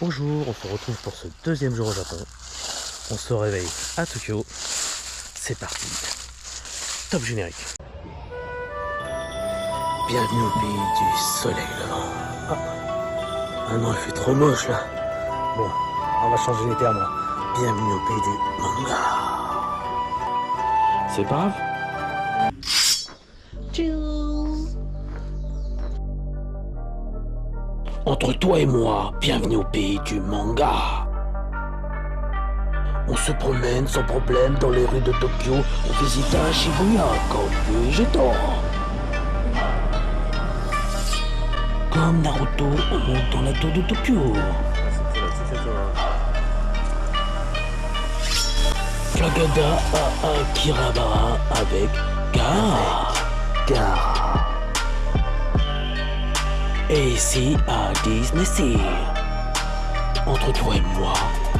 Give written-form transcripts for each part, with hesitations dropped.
Bonjour, on se retrouve pour ce deuxième jour au Japon. On se réveille à Tokyo. C'est parti. Top générique. Bienvenue au pays du soleil levant. Ah non, il fait trop moche là. Bon, on va changer les termes là. Bienvenue au pays du manga. C'est pas grave. Entre toi et moi, bienvenue au pays du manga. On se promène sans problème dans les rues de Tokyo. On visite un Shibuya quand puis-je tort. Comme Naruto, on monte dans la tour de Tokyo. Flagada à Akihabara avec Gaara. Et ici à Disney Sea. Entre toi et moi,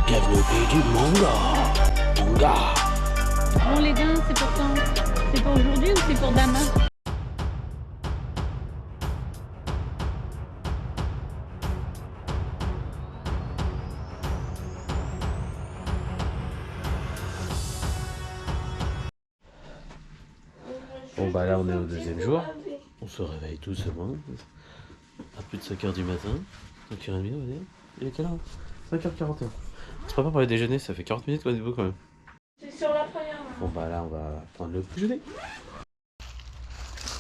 bienvenue au pays du manga. Bon les gars, c'est pour quand? C'est pour aujourd'hui ou c'est pour demain? Bon bah là on est au deuxième jour. On se réveille doucement. À plus de 5h du matin. 5h30 on va dire. Il est quelle heure? 5h41. On se prépare pour le déjeuner, ça fait 40 minutes qu'on est debout quand même. C'est sur la première. Bon bah là on va prendre le déjeuner.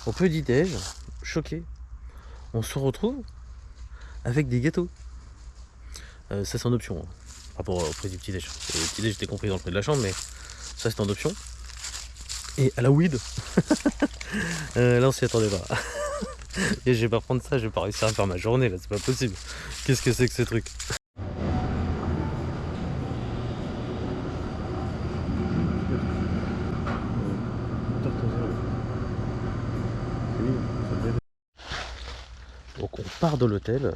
Au petit déj, choqué, on se retrouve avec des gâteaux. Ça c'est en option, hein, par rapport au prix du petit déj. Le petit déj était compris dans le prix de la chambre, mais ça c'est en option. Et à la weed, là on s'y attendait pas. Et je vais pas prendre ça, je vais pas réussir à faire ma journée là, c'est pas possible. Qu'est-ce que c'est que ce truc? Donc on part de l'hôtel,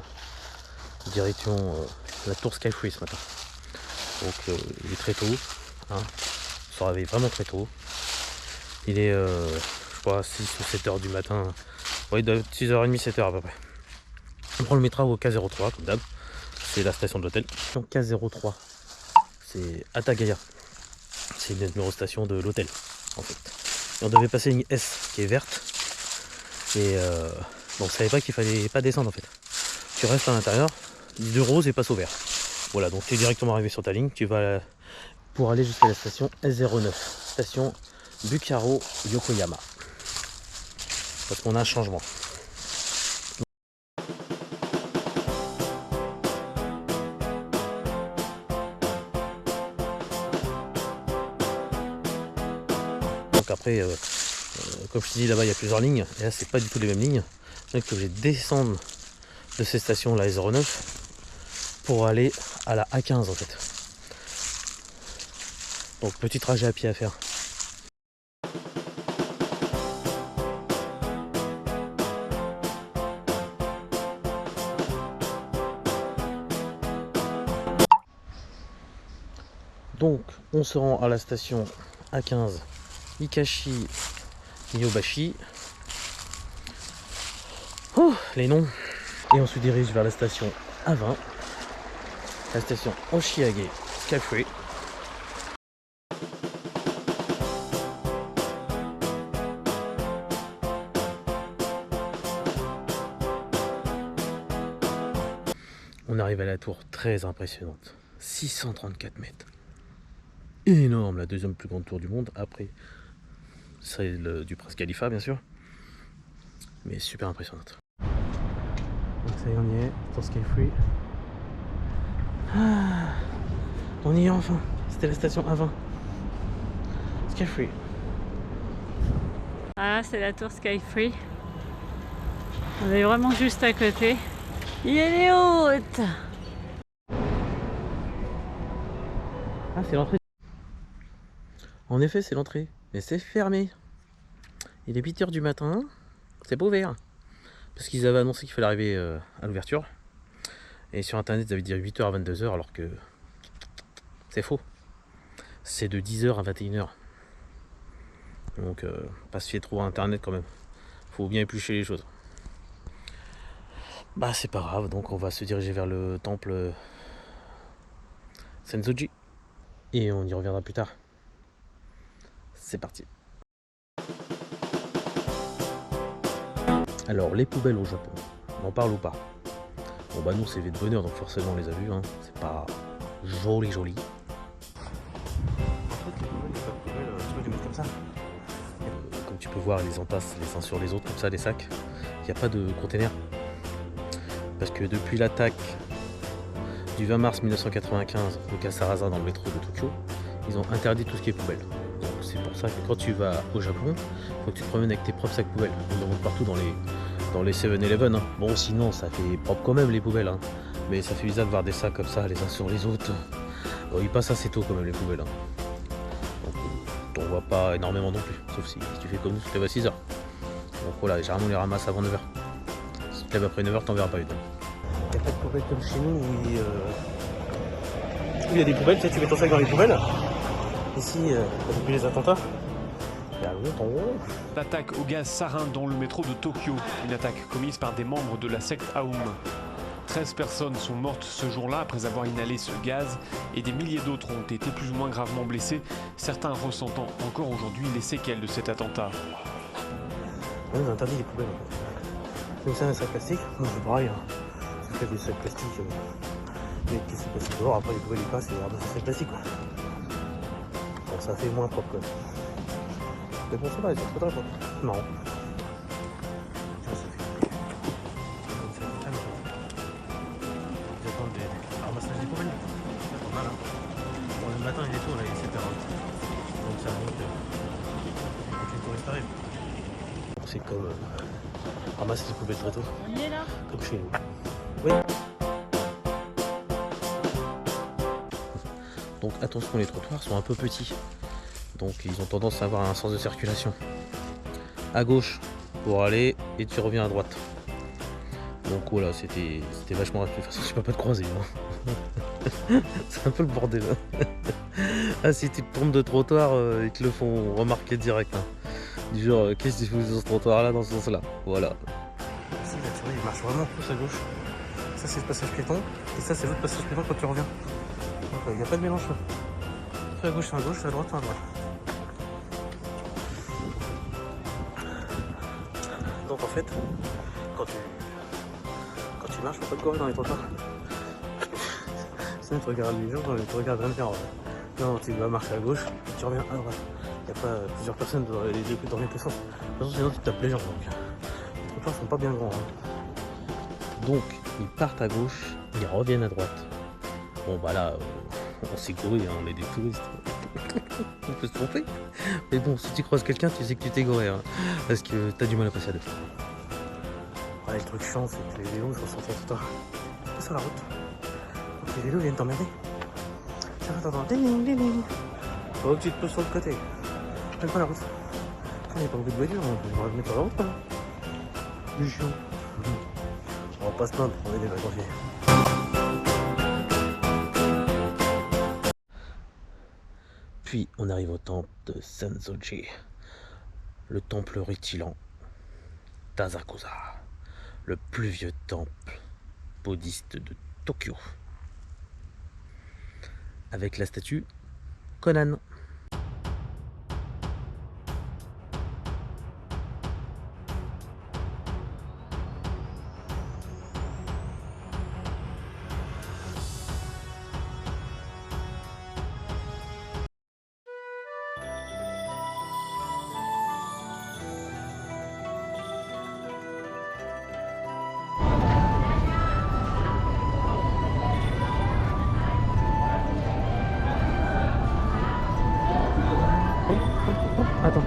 direction la tour Skytree ce matin. Donc il est très tôt, hein. On se réveille vraiment très tôt. Il est je crois 6 ou 7h du matin. Oui, de 6h30, 7h à peu près. On prend le métro au K03 comme d'hab. C'est la station de l'hôtel. K03, c'est Atagaya. C'est une numéro-station de l'hôtel en fait. Et on devait passer une S qui est verte. Et bon, on savait pas qu'il fallait pas descendre en fait. Tu restes à l'intérieur, du rose et passe au vert. Voilà, donc tu es directement arrivé sur ta ligne. Tu vas pour aller jusqu'à la station S09. Station Bukaro Yokoyama. Parce qu'on a un changement. Donc après, comme je te dis, là-bas il y a plusieurs lignes. Et là c'est pas du tout les mêmes lignes. Donc je vais descendre de ces stations la S09 pour aller à la A15 en fait. Donc petit trajet à pied à faire. Donc on se rend à la station A15 Ikashi Miyobashi. Oh, les noms. Et on se dirige vers la station A20, la station Oshiage Skytree. On arrive à la tour très impressionnante, 634 mètres. Énorme, la deuxième plus grande tour du monde, après celle du Burj Khalifa bien sûr, mais super impressionnante. Donc ça y est, on y est, tour Skytree. Ah, on y est enfin, c'était la station A20. Skytree. Voilà, c'est la tour Skytree. On est vraiment juste à côté. Il est haute. Ah, c'est l'entrée. En effet, c'est l'entrée, mais c'est fermé. Il est 8h du matin, c'est pas ouvert. Parce qu'ils avaient annoncé qu'il fallait arriver à l'ouverture. Et sur internet, ils avaient dit 8h à 22h, alors que c'est faux. C'est de 10h à 21h. Donc, pas se fier trop à internet quand même. Faut bien éplucher les choses. Bah, c'est pas grave, donc on va se diriger vers le temple Sensoji. Et on y reviendra plus tard. C'est parti. Alors, les poubelles au Japon, on en parle ou pas? Bon bah nous c'est V de bonheur, donc forcément on les a vus, hein. C'est pas joli. En fait les poubelles, il n'y a pas de poubelles, tu peux les mettre comme ça. Comme tu peux voir, ils entassent les uns sur les autres, comme ça, les sacs. Il n'y a pas de container. Parce que depuis l'attaque du 20 mars 1995 au Kasarasa dans le métro de Tokyo, ils ont interdit tout ce qui est poubelle. Donc c'est pour ça que quand tu vas au Japon, il faut que tu te promènes avec tes propres sacs poubelles. On en voit partout dans les 7-Eleven. Hein. Bon sinon ça fait propre quand même les poubelles. Hein. Mais ça fait bizarre de voir des sacs comme ça les uns sur les autres. Bon, ils passent assez tôt quand même les poubelles. Hein. Donc on voit pas énormément non plus. Sauf si tu fais comme nous, tu te lèves à 6h. Donc voilà, généralement on les ramasse avant 9h. Si tu te lèves après 9h, t'en verras pas une. Il n'y a pas de poubelle comme chez nous où il y a des poubelles, tu mets ton sac dans les poubelles. Ici, depuis les attentats, il y a longtemps. L'attaque au gaz sarin dans le métro de Tokyo, une attaque commise par des membres de la secte Aum. 13 personnes sont mortes ce jour-là après avoir inhalé ce gaz et des milliers d'autres ont été plus ou moins gravement blessés, certains ressentant encore aujourd'hui les séquelles de cet attentat. On a interdit les poubelles. Comme ça, un sac plastique, moi c'est pareil. Hein. Ça fait des sacs plastiques. Mais qui s'est passé dehors, après les poubelles ils passent et ils ramassent des sacs plastiques. Quoi. Donc ça fait moins propre. Quoi. Mais bon, ça va, ils sont très propres. Non. Ils attendent des ramassages des poubelles. Voilà. Bon, le matin il est tôt, là, il est 7h. Donc ça monte. Donc les touristes arrivent. C'est comme ramasser des poubelles très tôt. On y est là? Comme chez nous. Oui. Donc attention, les trottoirs sont un peu petits. Donc ils ont tendance à avoir un sens de circulation. À gauche pour aller et tu reviens à droite. Donc voilà, c'était vachement rapide. De toute façon, tu peux pas te croiser. Hein. C'est un peu le bordel. Hein. Ah, si tu te trompes de trottoir, ils te le font remarquer direct. Hein. Du genre, qu'est-ce que tu fais sur ce trottoir là, dans ce sens là? Voilà. Ici, là, tu vois, il marche vraiment plus à gauche. Ça, c'est le passage piéton. Et ça, c'est l'autre passage piéton quand tu reviens. Donc, il n'y a pas de mélange. Soit à gauche, c'est à gauche, soit à droite, c'est à droite. Donc, en fait, quand tu marches, faut pas te courir dans les trottoirs. Sinon, tu regardes les gens, tu regardes rien faire. Non, tu vas marcher à gauche, tu reviens à droite. Il n'y a pas plusieurs personnes dans les deux dans les deux sens. De toute façon, sinon, tu tapes les gens. Donc, les trottoirs sont pas bien grands. Hein. Donc, ils partent à gauche, ils reviennent à droite. Bon, bah là, on s'est gouré, hein, on est des touristes. On peut se tromper. Mais bon, si tu croises quelqu'un, tu sais que tu t'es gouré. Hein, parce que t'as du mal à passer à deux. Ouais, le truc chiant, c'est que les vélos sont sortis tout à l'heure. C'est sur la route. Donc les vélos viennent t'emmerder. Attends, ding, ding, ding. Faut que tu te poses sur le côté. Prends pas la route. Il n'y a pas beaucoup de voitures, on va remettre sur la route. Hein. Du chiant. On va pas se plaindre, on est des vacanciers. Puis on arrive au temple de Sensoji, le temple rutilant d'Asakusa, le plus vieux temple bouddhiste de Tokyo, avec la statue Conan. Attends.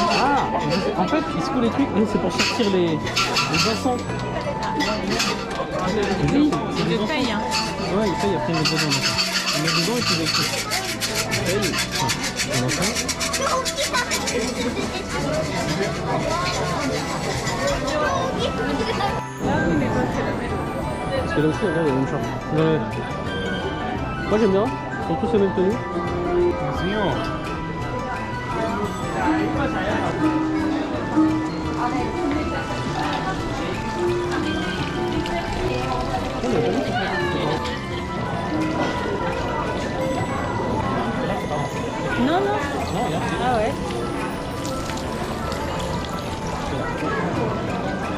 Ah, en fait, il secoue les trucs, c'est pour sortir les boissons. Oui, il le paye. Hein. Ouais, il paye après il met dedans. Il met dedans et puis il écrit. Il paye. On entend. Parce que là aussi, regarde, il y a la même chose. Moi j'aime bien, ils sont tous les mêmes tenues. Non, non. Ah ouais.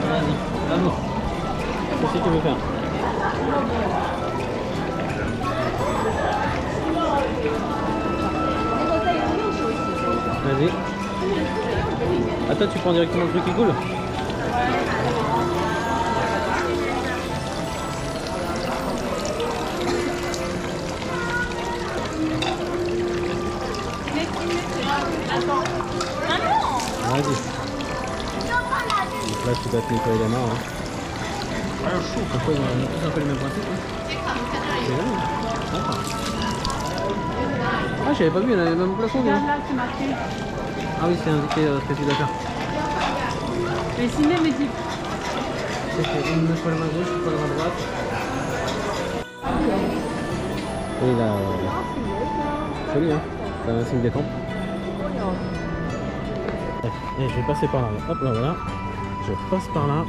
Vas-y, à vous. Qu'est-ce que tu veux faire? Vas-y. Ah toi tu prends directement le truc qui coule? Vas-y. Donc là tu dois te nettoyer la main. Hein. Pourquoi on a tous un peu le même principe hein. C'est vrai. Ah j'avais pas vu, il y en avait même au plafond. Regarde là, c'est marqué. Ah oui c'est indiqué ce que tu dois faire. Les ciné me dit. C'est une fois la main gauche, une fois la main droite. Et là, joli hein, c'est un signe détente. Et je vais passer par là. Hop là voilà. Je passe par là.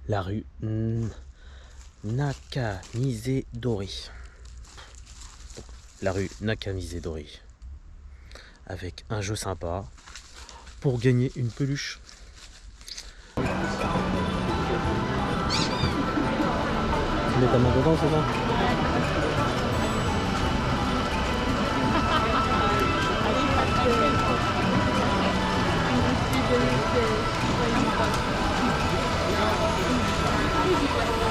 La rue Nakamize-dori. La rue Nakamize-dori. Avec un jeu sympa pour gagner une peluche. Tu mets ta main dedans, c'est ça?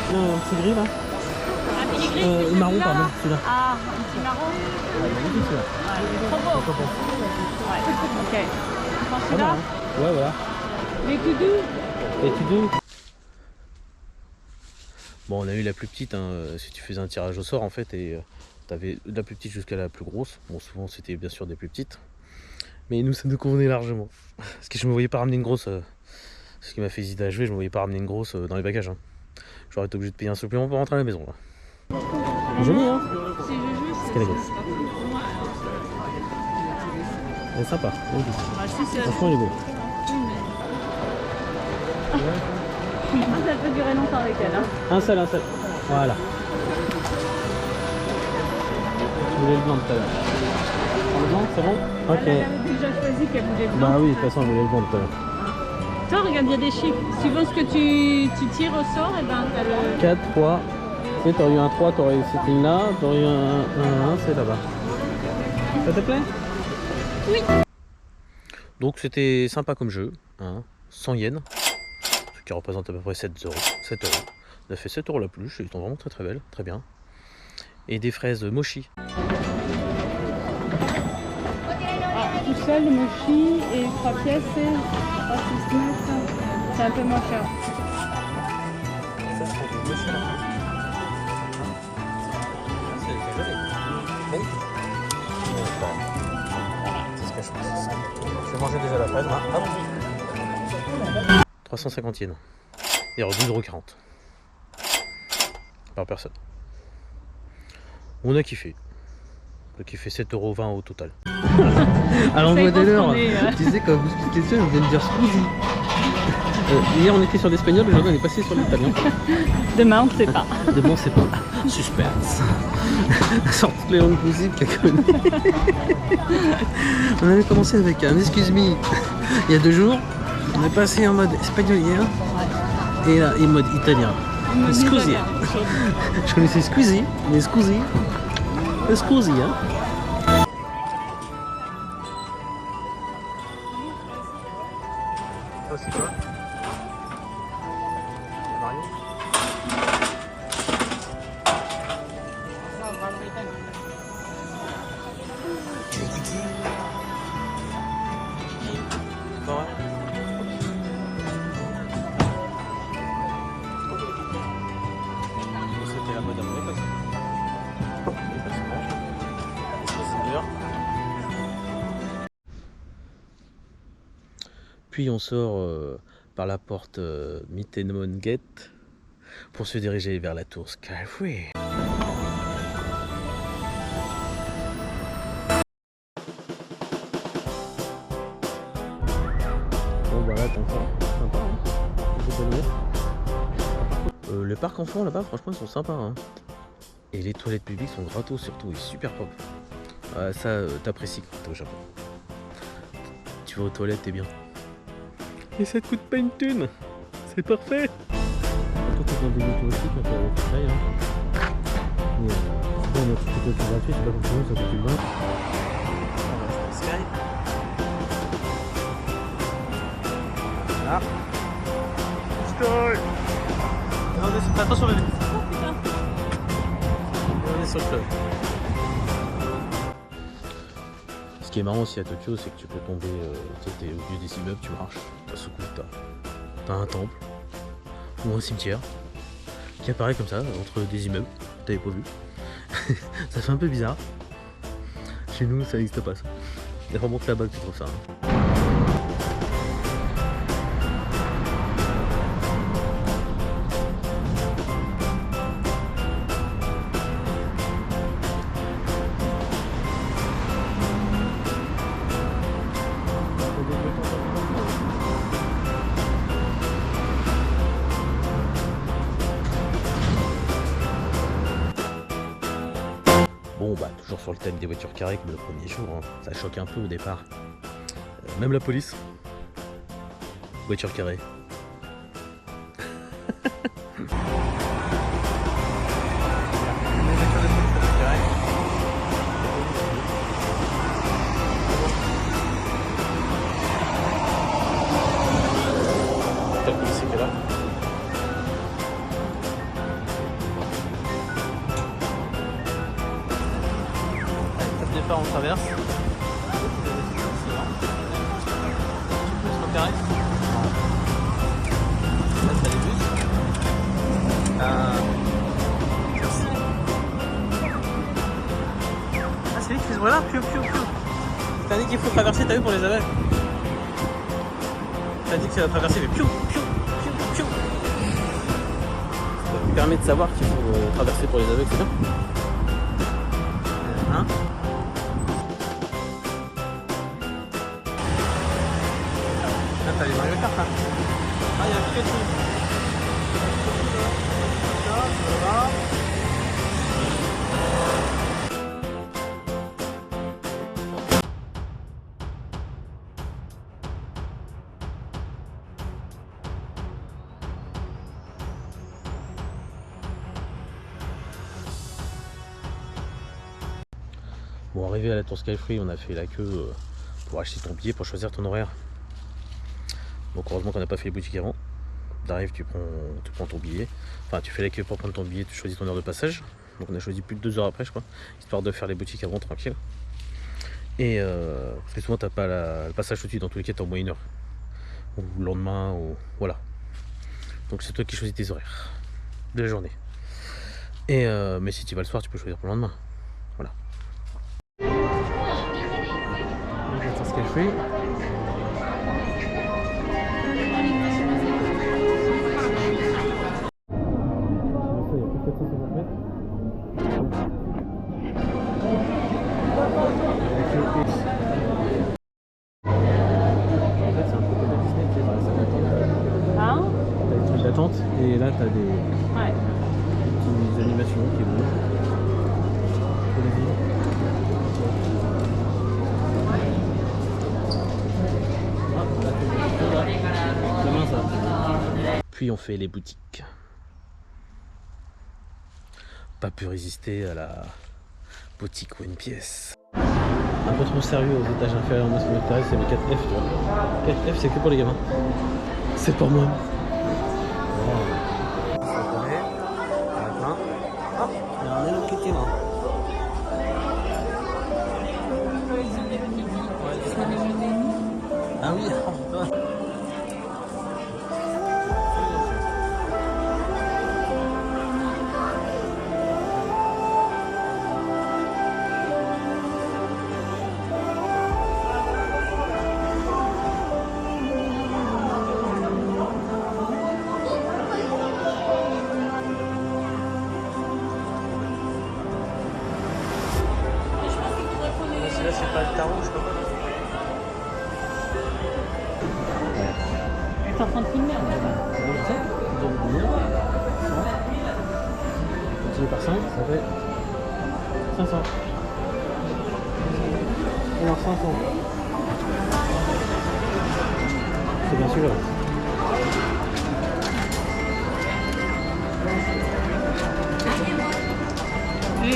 Un petit gris là. Un petit gris marron pardon, celui-là. Ah, un petit marron. Magnifique celui-là. Trop beau. Ouais. Ok. Tu prends celui-là? Ouais voilà. Les tout doux. Les tout doux. Bon on a eu la plus petite hein, si tu faisais un tirage au sort en fait et t'avais de la plus petite jusqu'à la plus grosse. Bon souvent c'était bien sûr des plus petites. Mais nous ça nous convenait largement. Parce que je me voyais pas ramener une grosse. Ce qui m'a fait hésiter à jouer, je me voyais pas ramener une grosse dans les bagages. Hein. J'aurais été obligé de payer un supplément pour rentrer à la maison. Là. Joli hein. C'est Juju, c'est qu'elle est belle. Elle est sympa. Franchement elle est beau. Ça peut durer longtemps avec elle. Hein. Un seul. Voilà. Je voulais le blanc tout à l'heure. Le blanc, c'est bon? Ok. Elle avait déjà choisi qu'elle voulait le blanc. Bah oui, de toute façon elle voulait le blanc tout à l'heure. Toi, regarde, il y a des chiffres. Suivant ce que tu tires au sort, et ben t'as le... 4, 3. Tu sais, t'aurais eu un 3, t'aurais eu cette ligne là. T'aurais eu un 1, c'est là-bas. Ça te plaît? Oui. Donc c'était sympa comme jeu, hein, 100 yens, ce qui représente à peu près 7 euros. 7 euros. On a fait 7 euros la peluche, elles sont vraiment très belles, très bien. Et des fraises mochi. Tout seul, le mochi et 3 pièces, c'est 3,69. C'est un peu moins cher. Ça, c'est du mochi là. C'est joli. Magnifique. C'est ce que je pense. Je vais manger déjà la fraise. Hein. Hop. 350 yens. Et 12,40 € par personne. On a kiffé. On a kiffé 7,20 € au total. À l'envoi de l'heure, tu sais, quand vous expliquez ça, vous allez me dire scusi. Hier on était sur l'espagnol, aujourd'hui on est passé sur l'italien. Demain, on ne sait pas. Demain on sait pas. Suspense. Sur toutes les langues possibles qu'elle connaît. On avait commencé avec un excuse me il y a 2 jours. On est passé en mode espagnol hier. Et là, en mode italien. Scusi. Je connaissais scusi, mais scusi. Scusi, hein. Ça c'est quoi? Mario. C'était la mode après parce que puis on sort par la porte Mittenmon Gate pour se diriger vers la tour Skytree. Bon voilà, t'en fais sympa, hein. Les parcs enfants là-bas, franchement, ils sont sympas, hein. Et les toilettes publiques sont gratos surtout, et super propres. Ça, t'apprécies quand t'es au Japon. Tu vas aux toilettes, t'es bien. Et ça te coûte pas une thune. C'est parfait. Quand t'es dans des lieux touristiques, on peut aller tout ça, hein. Mais c'est pas notre petit côté gratuit, c'est pas comme ça coûte une main. Ah. Sky. Attention bébé. On est sur le club. Ce qui est marrant aussi à Tokyo, c'est que tu peux tomber, tu sais, t'es au milieu des immeubles, tu marches, t'as ce coup, t'as un temple ou un cimetière qui apparaît comme ça entre des immeubles, t'avais pas vu. Ça fait un peu bizarre. Chez nous, ça n'existe pas ça. C'est vraiment que là-bas que tu trouves ça. Hein. Bon bah toujours sur le thème des voitures carrées comme le premier jour, hein. Ça choque un peu au départ. Même la police. Voiture carrée. Quel policier qui est là? On traverse. Là, t'as les bus. Merci. Ah, c'est lui qui fait ce bruit là. Piou, piou, piou. T'as dit qu'il faut traverser, t'as vu, pour les aveugles. T'as dit que c'est la traversée, mais piou, piou, piou, piou. Ça vous permet de savoir qu'il faut traverser pour les aveugles, c'est bien. Hein? T'as les Mario Kart, hein. Ah, il y a un Pikachu. Ça va. Bon, arrivé à la tour Skytree, on a fait la queue pour acheter ton billet, pour choisir ton horaire. Donc heureusement qu'on n'a pas fait les boutiques avant. T'arrives, tu prends ton billet. Enfin, tu fais la queue pour prendre ton billet, tu choisis ton heure de passage. Donc on a choisi plus de 2 heures après, je crois, histoire de faire les boutiques avant tranquille. Et parce que souvent t'as pas le passage tout de suite, dans tous les cas t'as au moins 1 heure. Ou le lendemain, ou voilà. Donc c'est toi qui choisis tes horaires de la journée. Et mais si tu vas le soir, tu peux choisir pour le lendemain. Voilà. Donc, ce qu'elle fait. Et là, tu as des petites animations qui bougent. Puis on fait les boutiques. Pas pu résister à la boutique ou une pièce. Un peu trop sérieux aux étages inférieurs, moi ce qui m'intéresse c'est les 4F, tu vois. 4F c'est que pour les gamins. C'est pour moi. Ah oui. Là c'est pas le tarot, je sais pas quoi. T'es en train de filmer en fait. Multiplié par 5, ça fait 500. Alors 500. C'est bien celui-là. Oui.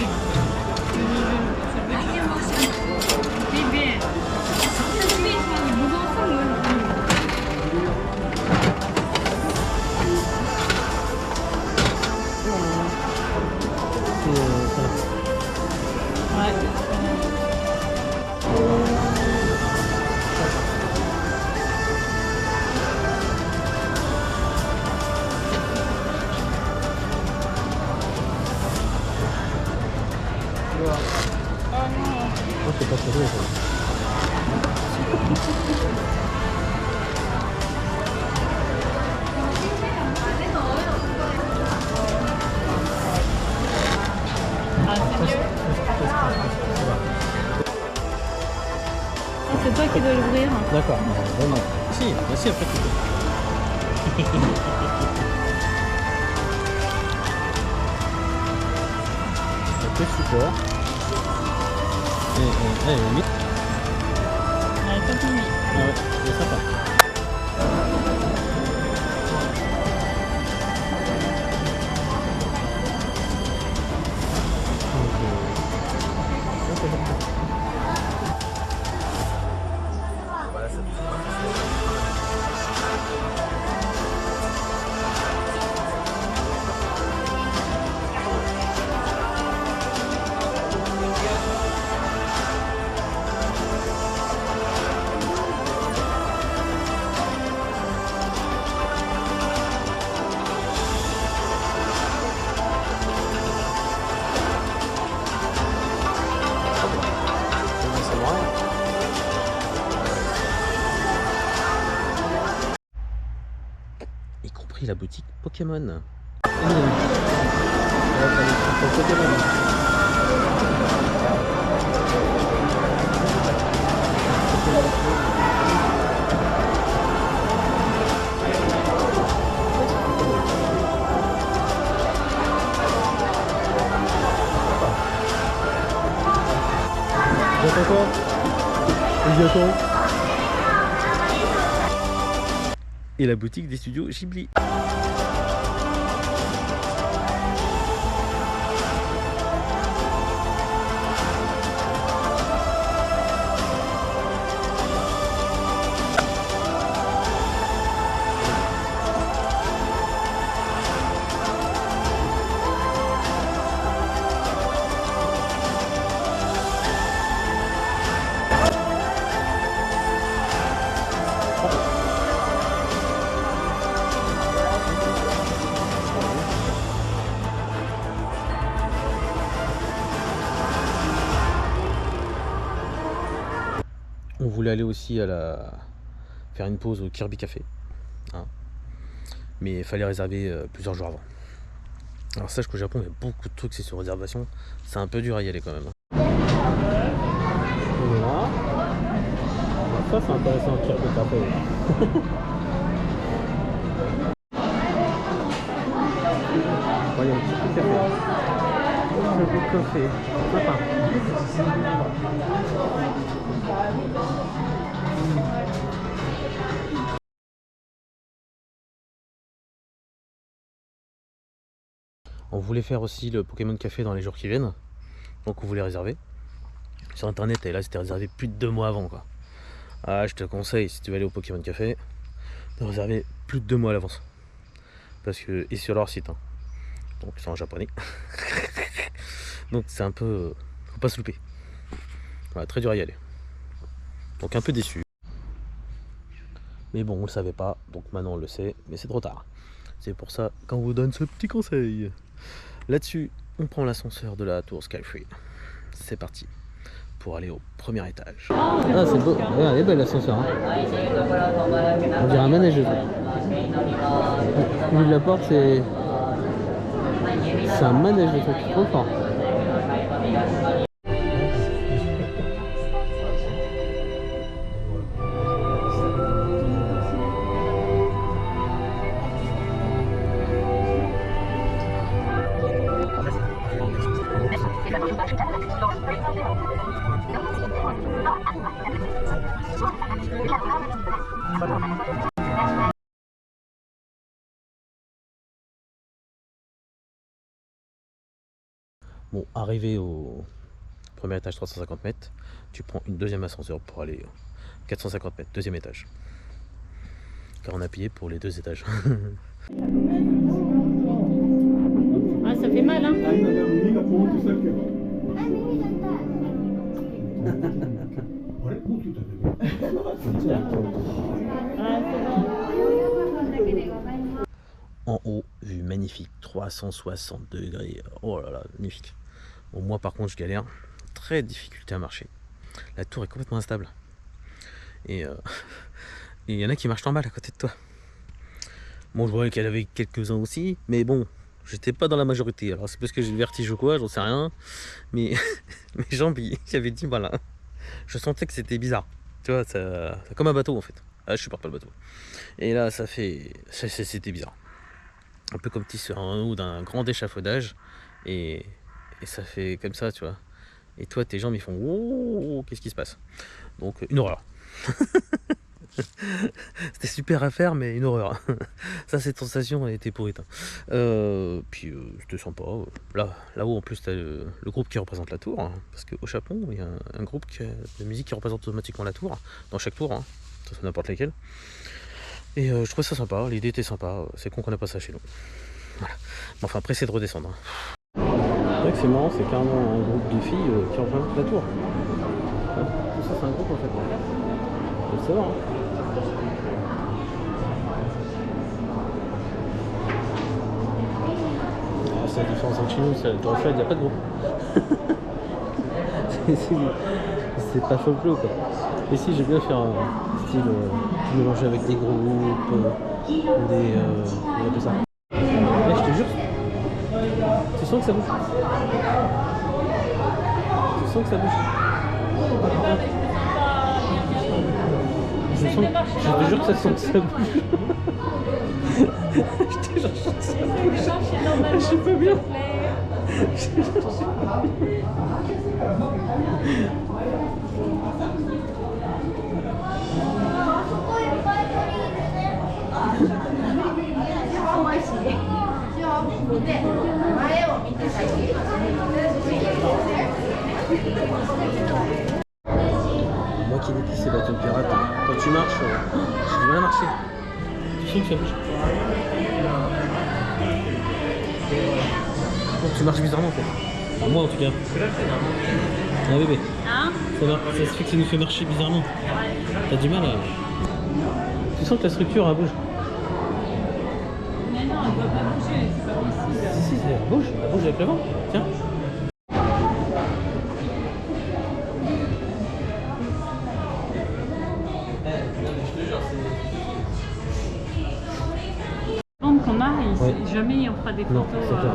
C'est pas très drôle. C'est toi qui dois l'ouvrir. D'accord, vraiment. Si, après tu peux. Un peu de support. Elle est limite. Elle est pas finie. Ah ouais, c'est sympa. Y compris la boutique Pokémon. Et la boutique des studios Ghibli. On voulait aller aussi faire une pause au Kirby Café. Hein. Mais il fallait réserver plusieurs jours avant. Alors sache qu'au Japon, il y a beaucoup de trucs, c'est sur réservation. C'est un peu dur à y aller quand même. Voilà. Ça c'est intéressant, le Kirby Café. Il y a un petit peu de café. Un peu de café. Sympa. On voulait faire aussi le Pokémon Café dans les jours qui viennent. Donc on voulait réserver. Sur internet, et là c'était réservé plus de 2 mois avant quoi. Ah, je te conseille, si tu veux aller au Pokémon Café, de réserver plus de 2 mois à l'avance. Parce que, et sur leur site. Hein. Donc c'est en japonais. Donc c'est un peu... faut pas se louper. Voilà, très dur à y aller. Donc un peu déçu. Mais bon, on le savait pas, donc maintenant on le sait, mais c'est trop tard. C'est pour ça qu'on vous donne ce petit conseil. Là-dessus, on prend l'ascenseur de la tour Skyfree. C'est parti pour aller au premier étage. Ah, c'est beau. Regarde, elle est belle l'ascenseur. Hein. On dirait un manège. Ouvre la porte, c'est un manège de truc. Trop fort. Bon, arrivé au premier étage 350 mètres, tu prends une deuxième ascenseur pour aller 450 mètres, deuxième étage. Car on a payé pour les 2 étages. Ah, ça fait mal, hein? En haut, vue magnifique, 360 degrés. Oh là là, magnifique. Bon, moi par contre, je galère. Très difficulté à marcher. La tour est complètement instable. Et il y en a qui marchent en balle à côté de toi. Bon, je voyais qu'elle avait quelques-uns aussi, mais bon, j'étais pas dans la majorité. Alors c'est parce que j'ai le vertige ou quoi, j'en sais rien. Mais mes jambes, il y avait dit voilà. Je sentais que c'était bizarre. Tu vois, c'est comme un bateau en fait. Ah, je supporte pas le bateau. Et là, c'était bizarre. Un peu comme si sur un haut d'un grand échafaudage. Et ça fait comme ça, tu vois. Et toi, tes jambes, ils font oh, qu'est-ce qui se passe? Donc, une horreur. C'était super à faire, mais une horreur. Ça, cette sensation, elle était pourrite. Puis, c'était sympa. Là-haut, en plus, t'as le groupe qui représente la tour. Hein, parce qu'au Japon, il y a un groupe de musique qui représente automatiquement la tour. Dans chaque tour, hein, ça fait n'importe lesquels. Et je trouvais ça sympa, l'idée était sympa. C'est con qu'on n'a pas ça chez nous. Voilà. Bon, enfin, après, c'est de redescendre. Hein. C'est vrai que c'est marrant, c'est carrément un groupe de filles qui représente la tour. Tout ça, c'est un groupe en fait. Faut le savoir. Hein. C'est la différence entre chez nous, c'est dans le fait, il n'y a pas de groupe. C'est pas folklore quoi. Ici, j'aime bien faire un style mélanger avec des gros groupes ou des. On appelle ça. Là, je te jure, tu sens que ça bouge. Tu sens que ça bouge. Je te jure que ça sent que ça bouge. Je te jure que ça bouge. Je suis pas bien. Moi qui déteste les bateaux de pirates, quand tu marches, j'ai du mal à marcher. Tu sens que ça bouge. Donc tu marches bizarrement en fait. Enfin, moi en tout cas. Ah bébé. Hein? Ça se fait que ça nous fait marcher bizarrement. T'as du mal à... Tu sens que la structure elle bouge. Mais non, elle ne doit pas bouger, c'est pas possible. Si, elle bouge avec le vent. Tiens. Ouais. Jamais on fera des Non, photos. c'est clair.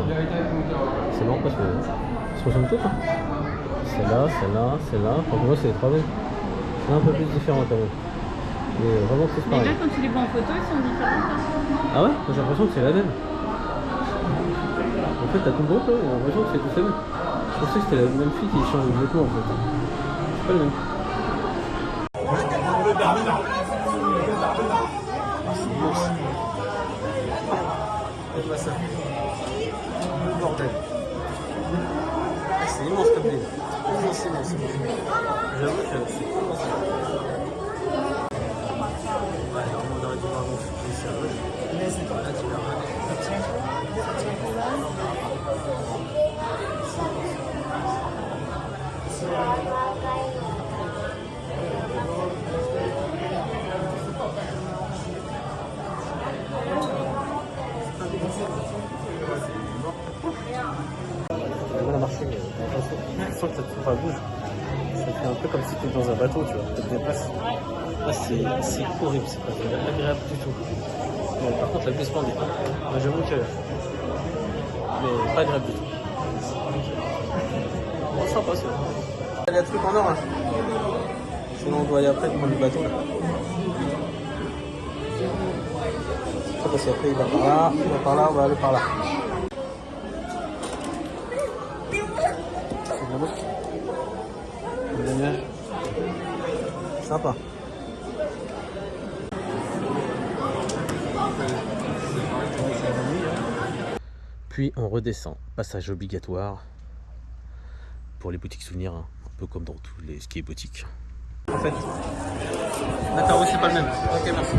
C'est marrant parce que se ressemblent toutes. Hein. Celle-là, celle-là, celle-là. Enfin, pour moi, c'est les trois mêmes. Un peu plus différent quand même. Mais vraiment, c'est Mais pareil. là, quand tu les vois en photo, ils sont différents. Hein. Ah ouais? J'ai l'impression que c'est la même. En fait, t'as tout le groupe là, j'ai l'impression que c'est tous les mêmes. Je pensais que c'était la même fille qui change de vêtements en fait. C'est pas le même. C'est immense comme ville. C'est immense. J'avoue que c'est immense. On aurait dû voir mon fils sérieux. J'ai mal à marcher, mais je sens que ça bouge. Ça fait un peu comme si tu étais dans un bateau, tu vois. Tu te déplaces. Là, c'est horrible, c'est pas agréable du tout. Bon, par contre, la vue est splendide. Moi, j'avoue que. Mais pas agréable du tout. Bon, sympa, c'est vrai. Il y a un truc en or, là. Sinon, on doit aller après prendre le bateau, là. Ça, parce qu'après, il va par là, on va aller par là. C'est de la mousse. De la neige. Sympa. Puis on redescend, passage obligatoire pour les boutiques souvenirs, hein. Un peu comme dans tous les skis boutiques. En fait, d'accord, oui, c'est pas le même. Ok, merci.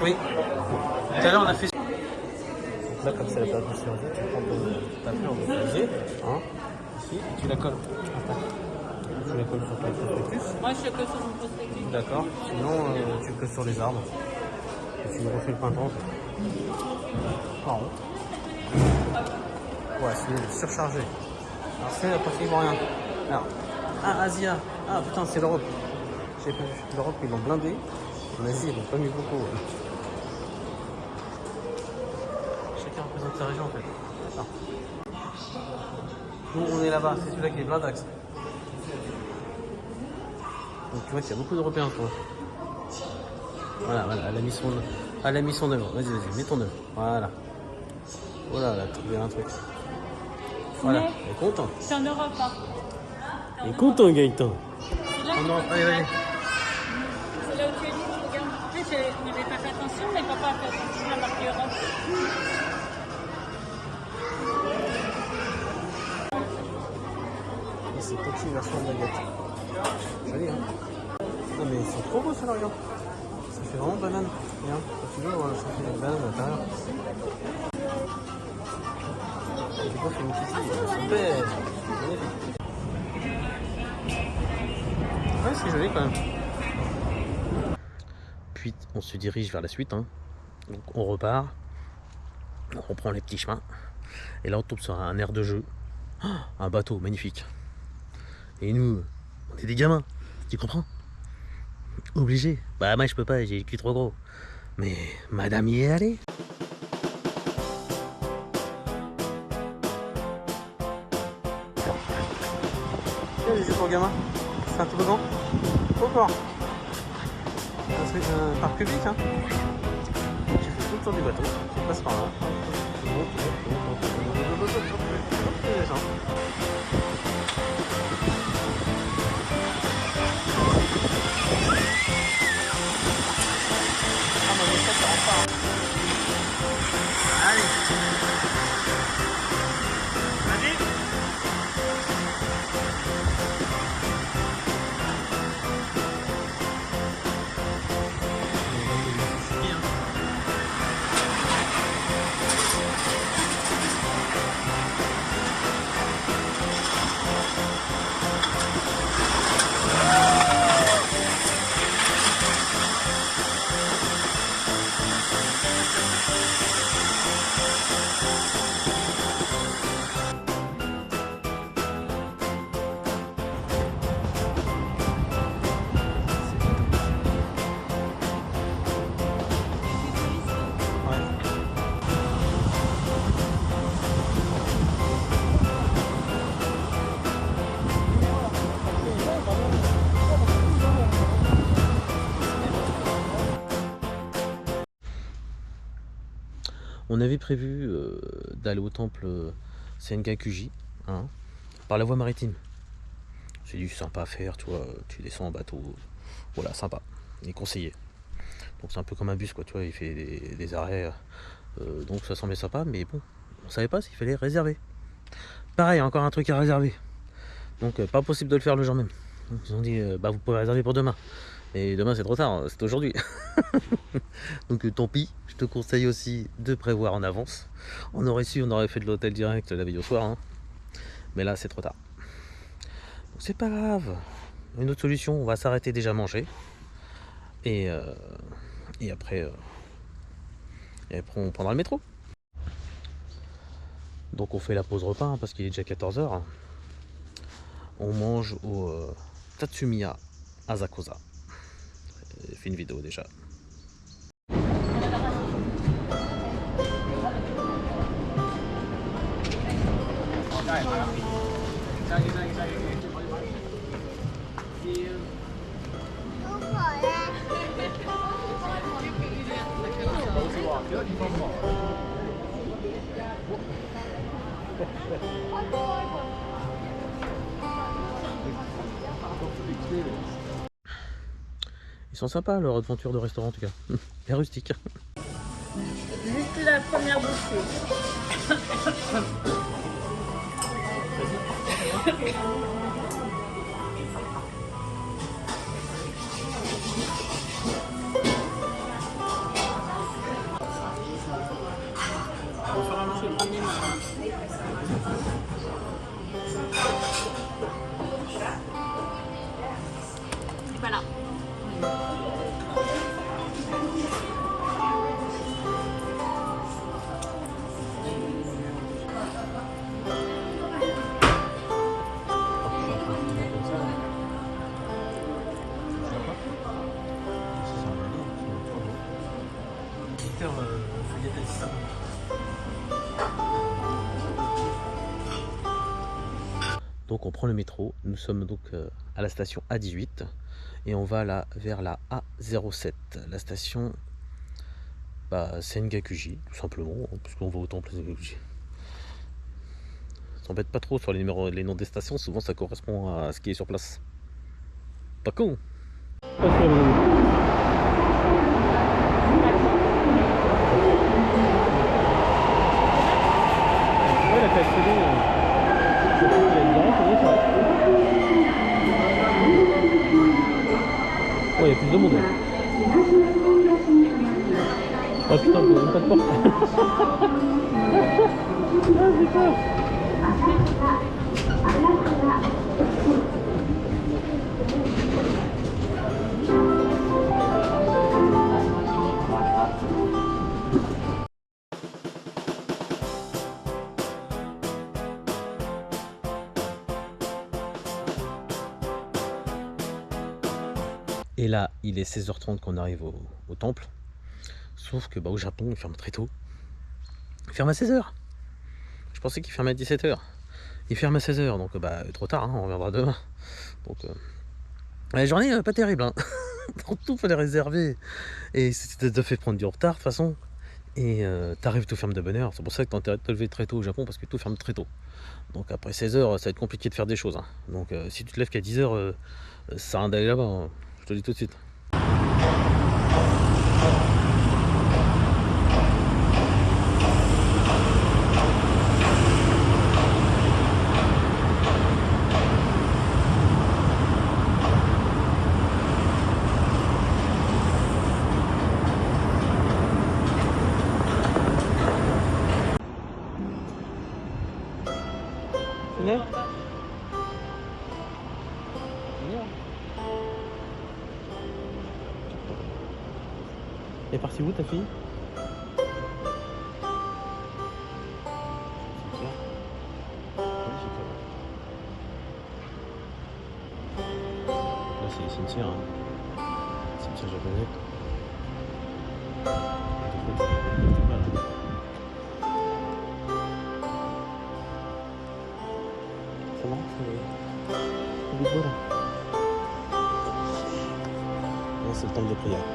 Oui. Tout à l'heure, on a fait. Donc là, comme c'est la période de chirurgie, tu prends ta fleur de chirurgie, hein, ici, et tu la colles. Tu la colles sur ton prospectus. Moi, je colle sur mon prospectus. D'accord. Sinon, tu colles sur les arbres. Et tu refais le printemps. Marrant. Ouais, c'est surchargé. Alors, c'est pratiquement rien. Alors, Asia. Ah putain, c'est l'Europe. J'ai pas vu. L'Europe, ils l'ont blindé. En Asie, ils l'ont pas mis beaucoup. Chacun représente sa région en fait. Ah. Nous, on est là-bas. C'est celui-là qui est blindax. Donc, tu vois qu'il y a beaucoup d'Européens, je crois. Voilà, elle a mis son œuvre. Vas-y, mets ton œuvre. Voilà. Voilà, elle a trouvé un truc. Voilà, il est content. C'est en Europe, hein. Il est content, Gaëtan. C'est là, En Europe, allez, vas-y. c'est là où tu es dit, regarde. En fait, je n'avais pas fait attention, mais papa a fait attention à la marque Europe. C'est petite version de baguette. Joli, hein. Non, mais c'est trop beau, ça, regarde. Ça fait vraiment banane. Regarde, quand tu veux, voilà, ça fait une banane à l'intérieur. Je vois, c'est une petite fille. C'est belle. C'est magnifique. Ouais, c'est joli quand même. Puis on se dirige vers la suite. Hein. Donc on repart. On reprend les petits chemins. Et là on tombe sur un air de jeu. Oh, un bateau magnifique. Et nous, on est des gamins. Tu comprends? Obligé. Bah moi je peux pas, j'ai le cul trop gros. Mais madame y est allée. Les jeux pour gamins. C'est un toboggan. Trop fort. Un parc public, hein. Tu fais tout le tour du bateau, tu passes par là. Allez. Vas-y. On avait prévu d'aller au temple Sengakuji, hein, par la voie maritime. C'est du sympa à faire, tu vois, tu descends en bateau, voilà, sympa, et conseillé. Donc c'est un peu comme un bus, quoi, tu vois, il fait des arrêts, donc ça semblait sympa, mais bon, on savait pas s'il fallait réserver. Pareil, encore un truc à réserver, donc pas possible de le faire le jour même. Donc ils ont dit, bah vous pouvez réserver pour demain, et demain c'est trop tard, c'est aujourd'hui. Donc tant pis, je te conseille aussi de prévoir en avance. On aurait su, on aurait fait de l'hôtel direct la veille au soir, hein. Mais là c'est trop tard. Donc c'est pas grave. Une autre solution, on va s'arrêter déjà manger. Et après on prendra le métro. Donc on fait la pause repas, hein, parce qu'il est déjà 14 h. On mange au Tatsumiya Asakusa. J'ai fait une vidéo déjà. Ils sont sympas leur aventure de restaurant en tout cas. Et rustique. Juste la première bouchée. Voilà. Donc on prend le métro, nous sommes donc à la station A18 et on va là vers la A07, la station Sengakuji, tout simplement, hein, puisqu'on va au temple Sengakuji. S'embête pas trop sur les numéros, les noms des stations, souvent ça correspond à ce qui est sur place. Pas con. Oh, il y a plus de monde. Oh putain, pas de porte. Ah, putain. Et là, il est 16h30 qu'on arrive au temple. Sauf que au Japon, il ferme très tôt. Il ferme à 16h. Je pensais qu'il fermait à 17h. Il ferme à 16h, donc trop tard, hein, on reviendra demain. Donc la journée pas terrible, hein. Tout fallait réserver. Et ça te fait prendre du retard de toute façon. Et t'arrives, tout ferme de bonne heure. C'est pour ça que t'as intérêt de te lever très tôt au Japon, parce que tout ferme très tôt. Donc après 16h, ça va être compliqué de faire des choses, hein. Donc si tu te lèves qu'à 10h, ça sert à rien d'aller là-bas, hein. Je te le dis tout de suite. Elle est partie où ta fille? Là c'est les cimetières, hein. Cimetière japonais. Ça marche, c'est des beaux là. Là c'est le temple de prière.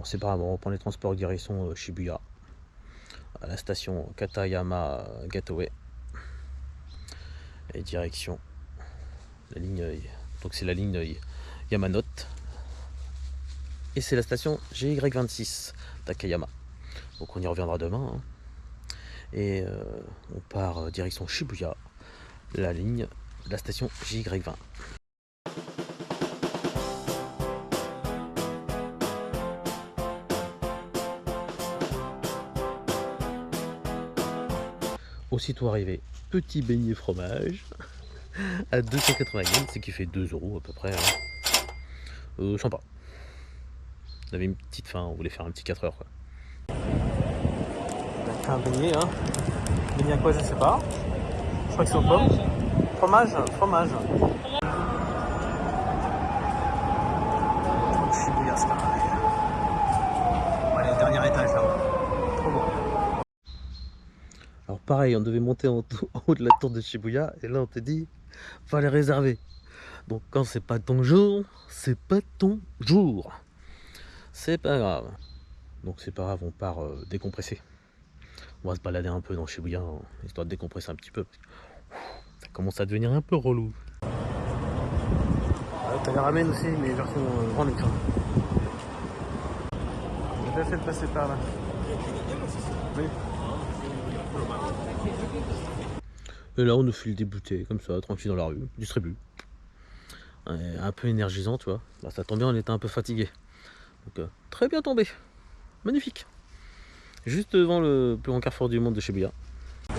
c'est pas grave, on reprend les transports direction Shibuya, à la station Katayama Gateway, et direction la ligne, donc c'est la ligne Yamanote, et c'est la station GY26 Takayama. Donc on y reviendra demain, hein. Et on part direction Shibuya, la station JY20. Aussitôt arrivé, petit beignet fromage à 280 yens, ce qui fait 2 € à peu près, hein. Sympa. On avait une petite faim, on voulait faire un petit 4 heures, quoi. On a fait un beignet, hein. Beignet à quoi, je sais pas. Je crois que c'est aux pommes. Fromage. Shibuya Sky. Allez, dernier étage là. Trop beau. Alors pareil, on devait monter en haut de la tour de Shibuya, et là on te dit, fallait réserver. Donc quand c'est pas ton jour, c'est pas ton jour. C'est pas grave. Donc c'est pas grave, on part décompresser. On va se balader un peu dans Shibuya, hein, histoire de décompresser un petit peu. Ça commence à devenir un peu relou. T'as les ramen aussi, mais version grande écran. On va essayer de passer par là. Oui. Et là on nous file des bouteilles comme ça, tranquille dans la rue, distribue. Un peu énergisant, tu vois. Là, ça tombe bien, on était un peu fatigué. Donc très bien tombé. Magnifique. Juste devant le plus grand carrefour du monde de Shibuya. On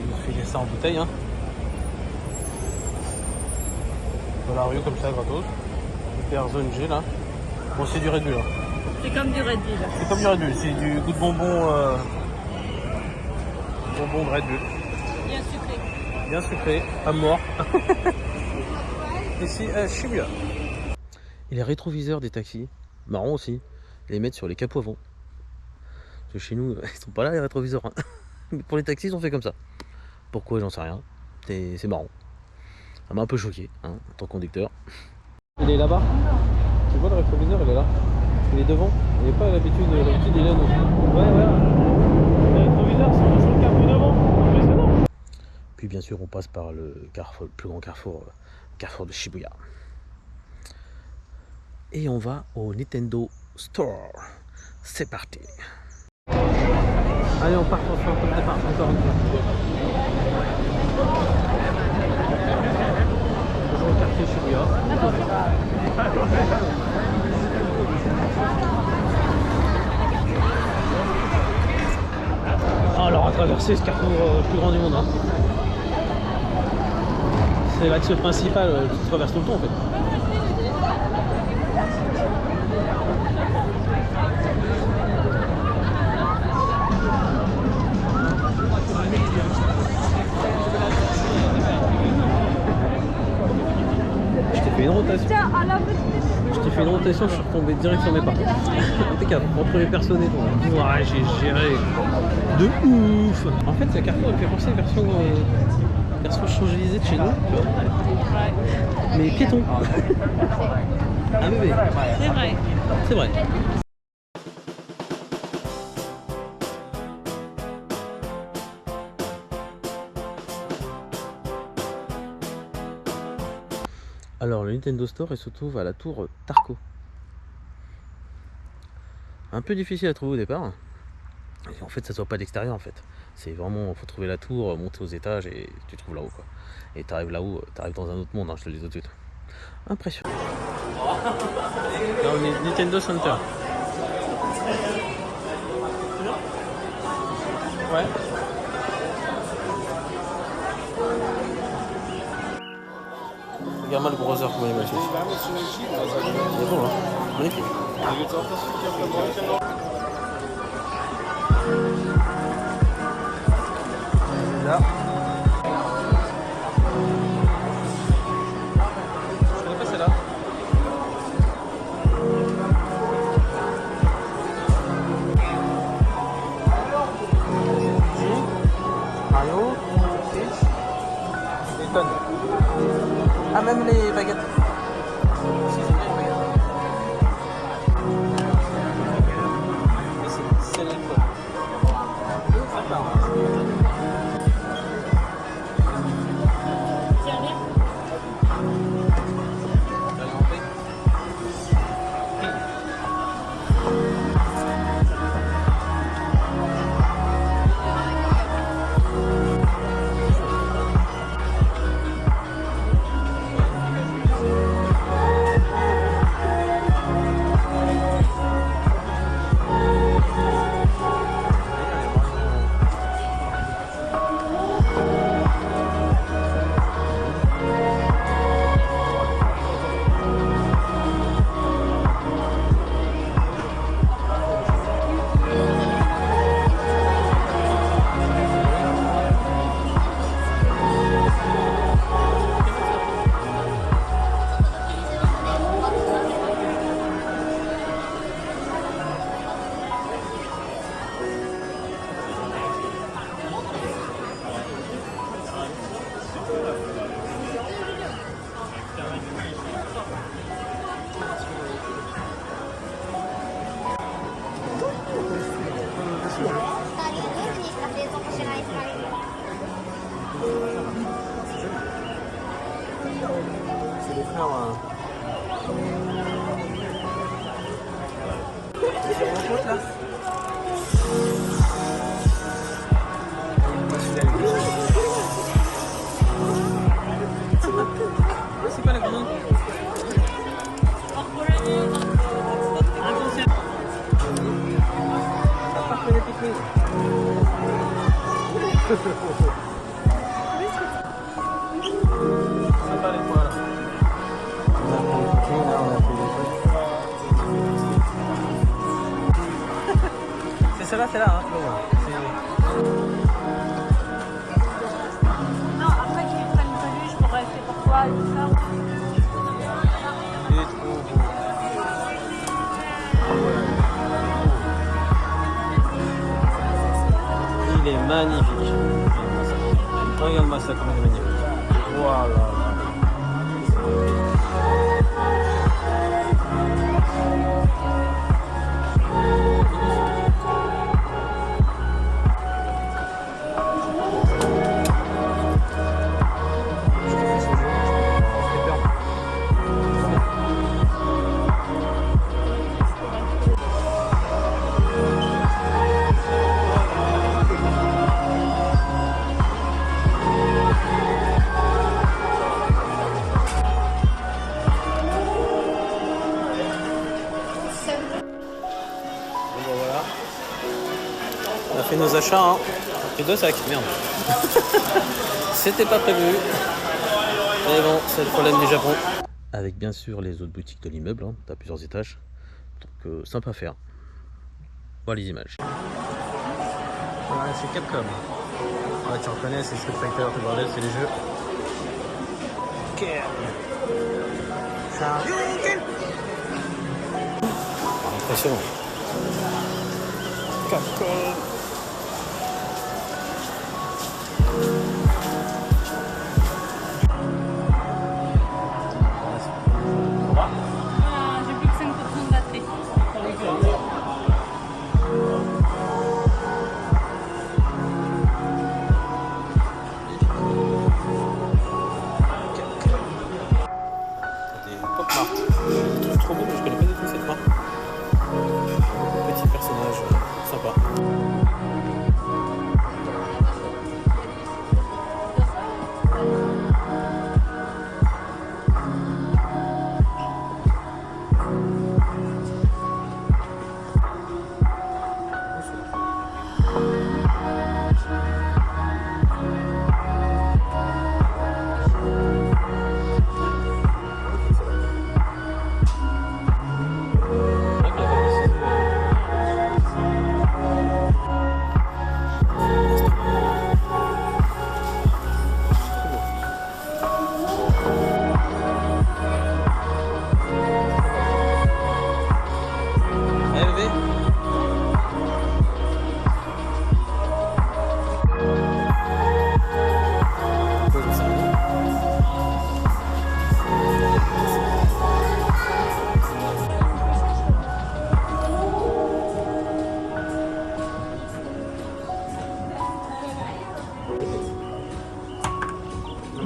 nous filer ça en bouteille, hein. Dans la rue comme ça, gratos. Hyper zone G là. Bon, c'est du Red Bull, hein. C'est comme du Red Bull. C'est comme du Red Bull, c'est du goût de bonbon. Bonbon de Red Bull. Bien sucré. Bien sucré, à mort. Ici à Shibuya. Et les rétroviseurs des taxis, marrant aussi, les mettre sur les capots avant. Parce que chez nous, ils sont pas là les rétroviseurs, hein. Mais pour les taxis, ils ont fait comme ça. Pourquoi, j'en sais rien. C'est marrant. Ça m'a un peu choqué, hein, en tant que conducteur. Il est là-bas. Tu vois le rétroviseur, il est là. Il est devant. Il n'est pas l'habitude, il est là. Ouais. Les rétroviseurs sont sur le capot devant. Impressionnant. Puis bien sûr, on passe par le carrefour, le plus grand carrefour de Shibuya. Et on va au Nintendo Store. C'est parti. Allez, on part sur le point de départ, encore une fois. Toujours au quartier Shibuya. Alors, à traverser ce carrefour le plus grand du monde, hein. C'est l'axe principal qui traverse tout le temps en fait. Je t'ai fait une rotation. Je t'ai fait une rotation, je suis retombé direct sur mes pas. Impeccable, entre les personnes et tout. Ouais, j'ai géré de ouf. En fait, ce carrefour il fait penser version Champs-Élysées de chez nous, tu vois. Mais piéton. Un bébé. C'est vrai. C'est vrai. Alors le Nintendo Store il se trouve à la tour Tarko. Un peu difficile à trouver au départ. Et en fait ça se voit pas d'extérieur en fait. C'est vraiment, faut trouver la tour, monter aux étages et tu trouves là-haut quoi. Et tu arrives là-haut, tu arrives dans un autre monde, hein, je te le dis tout de suite. Impressionnant. Là on est Nintendo Center. Ouais. Regarde-moi le browser comment il marche. C'est bon, hein. Magnifique. Là. Je connais pas celle-là. Mario, Peach, Bacon. Ah, même les baguettes. Si, c'est bien les baguettes. C'est les frères. C'est mon pote là. C'est pas la grande. Sympa les poils là. On a pris les coquilles, là on a pris les trucs. C'est celle-là, c'est là, hein. Non, après qu'ils prennent une peluche pour rester pour toi et tout ça. Il est trop beau. Il est magnifique. Regarde-moi ça comme il est magnifique. Voilà. On a fait nos achats, hein. On a pris 2 sacs, merde. C'était pas prévu. Mais bon, c'est le problème du Japon. Avec bien sûr les autres boutiques de l'immeuble, hein. T'as plusieurs étages. Donc sympa à faire. Voilà les images. Voilà, c'est Capcom. Ouais, tu reconnais, c'est Street Fighter, tout bordel, c'est les jeux. Ok. Impressionnant. Capcom. J'ai plus que 5% de batterie. Des pop marques. Je les trouve trop beaux, mais je connais pas du tout cette marque. Petit personnage sympa.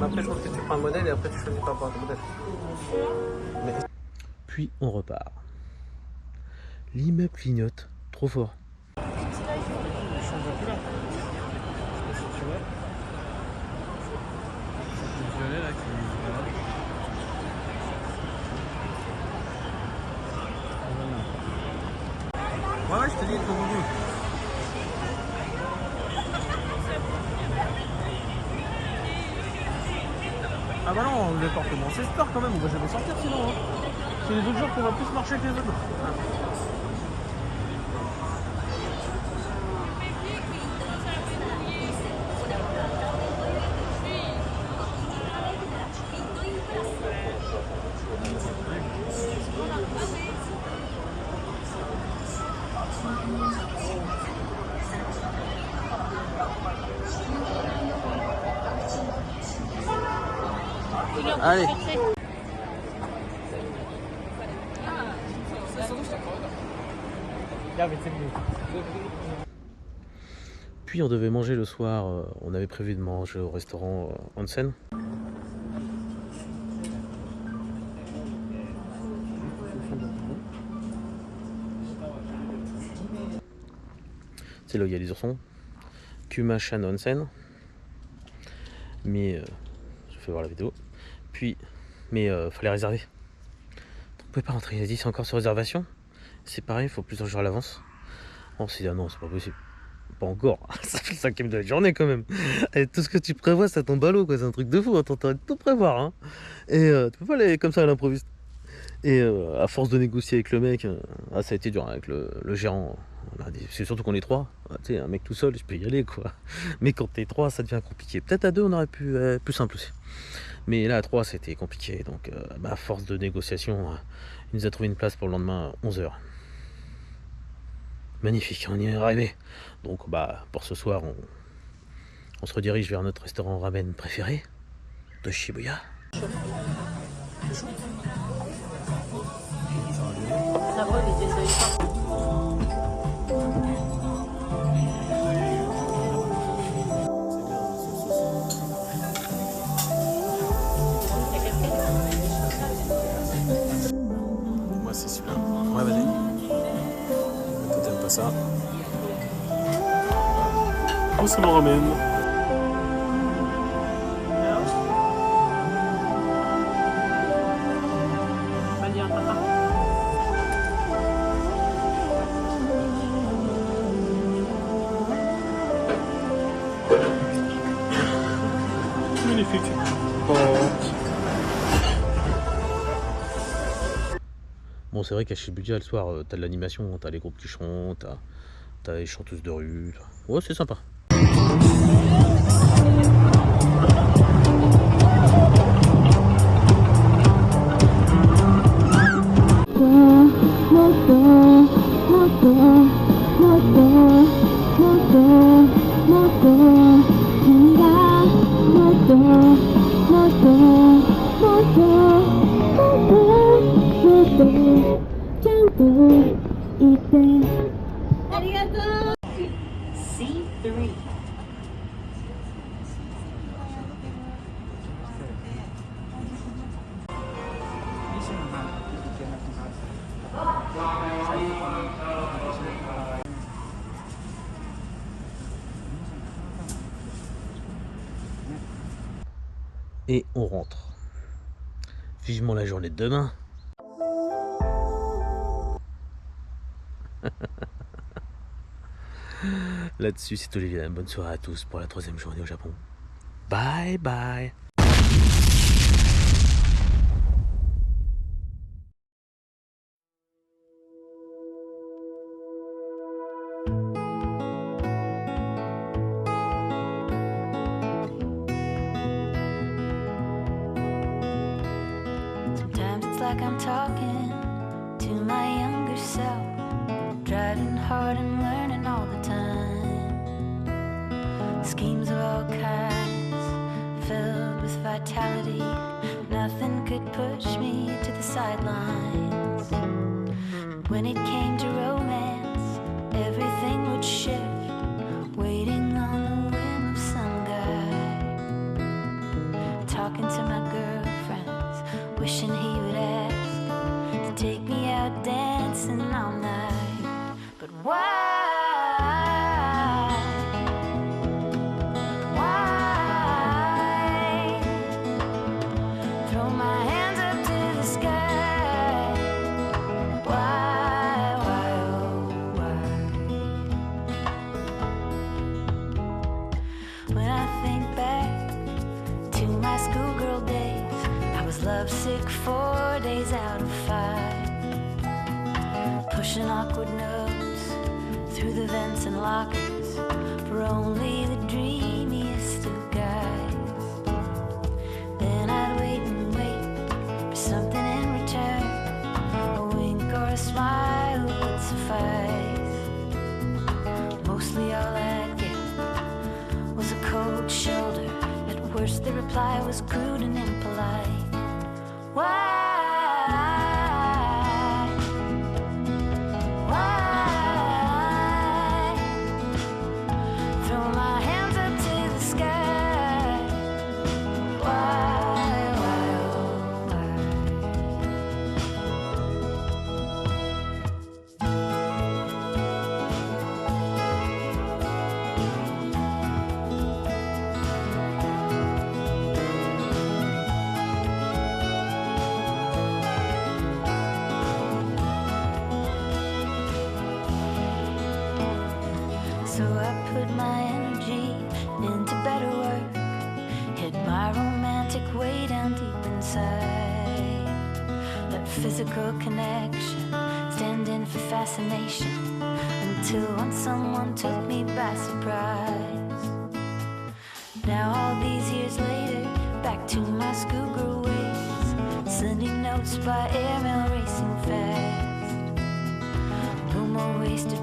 Après, je pense que tu prends un modèle et après tu choisis par rapport à ton modèle. Mais... Puis on repart. L'immeuble clignote, trop fort. Ouais, je te dis, il faut beaucoup. Ah bah non, on est fortement 16 peurs quand même, on va jamais sortir sinon. Hein. C'est les autres jours qu'on va plus marcher que les autres. Allez. Puis on devait manger le soir, on avait prévu de manger au restaurant Onsen. C'est là où il y a les oursons. Kumashan Onsen. Mais je fais voir la vidéo. Puis, mais fallait réserver. On pouvait pas rentrer. Il a dit c'est encore sur réservation. C'est pareil, il faut plusieurs jours à l'avance. On s'est dit ah non, c'est pas possible. Pas encore. Ça fait le 5e de la journée quand même. Et tout ce que tu prévois, ça tombe à l'eau, quoi. C'est un truc de fou. Hein. T'as de tout prévoir. Hein. Et tu peux pas aller comme ça à l'improviste. Et à force de négocier avec le mec, ça a été dur avec le gérant. C'est surtout qu'on est 3. Tu sais, un mec tout seul, je peux y aller, quoi. Mais quand t'es 3, ça devient compliqué. Peut-être à 2, on aurait pu plus simple aussi. Mais là, à 3, c'était compliqué. Donc, à force de négociation, il nous a trouvé une place pour le lendemain à 11h. Magnifique, on y est arrivé. Donc, pour ce soir, on se redirige vers notre restaurant ramen préféré de Shibuya. Moi, c'est celui-là. Ouais, vas-y. Toi, t'aimes pas ça. Oh, c'est mon ramen. Magnifique. Bon, c'est vrai qu'à Shibuya, le soir, t'as de l'animation, t'as les groupes qui chantent, t'as les chanteuses de rue. Ouais, c'est sympa. C3. Et on rentre. Vivement la journée de demain. Là-dessus, c'est Olivier. Bonne soirée à tous pour la 3e journée au Japon. Bye bye. Sometimes it's like I'm talking to my younger self, driving hard and learning all the time. Schemes of all kinds, filled with vitality. Nothing could push me to the sidelines. When it came to romance, everything would shift, waiting on the whim of some guy. Talking to my girlfriends, wishing he would ask to take me out dancing all night. But why? Throw my hands up to the sky. Why, oh, why? When I think back to my schoolgirl days, I was lovesick 4 days out of 5, pushing awkward notes through the vents and lockers for only the dreamiest of guys. Then I'd wait and wait for something in return, a wink or a smile would suffice. Mostly all I'd get was a cold shoulder. At worst the reply was crude and impolite. Why? Why? Throw So I put my energy into better work, hid my romantic way down deep inside. Let physical connection stand in for fascination, until once someone took me by surprise. Now all these years later, back to my schoolgirl ways, sending notes by airmail, racing fast. No more wasted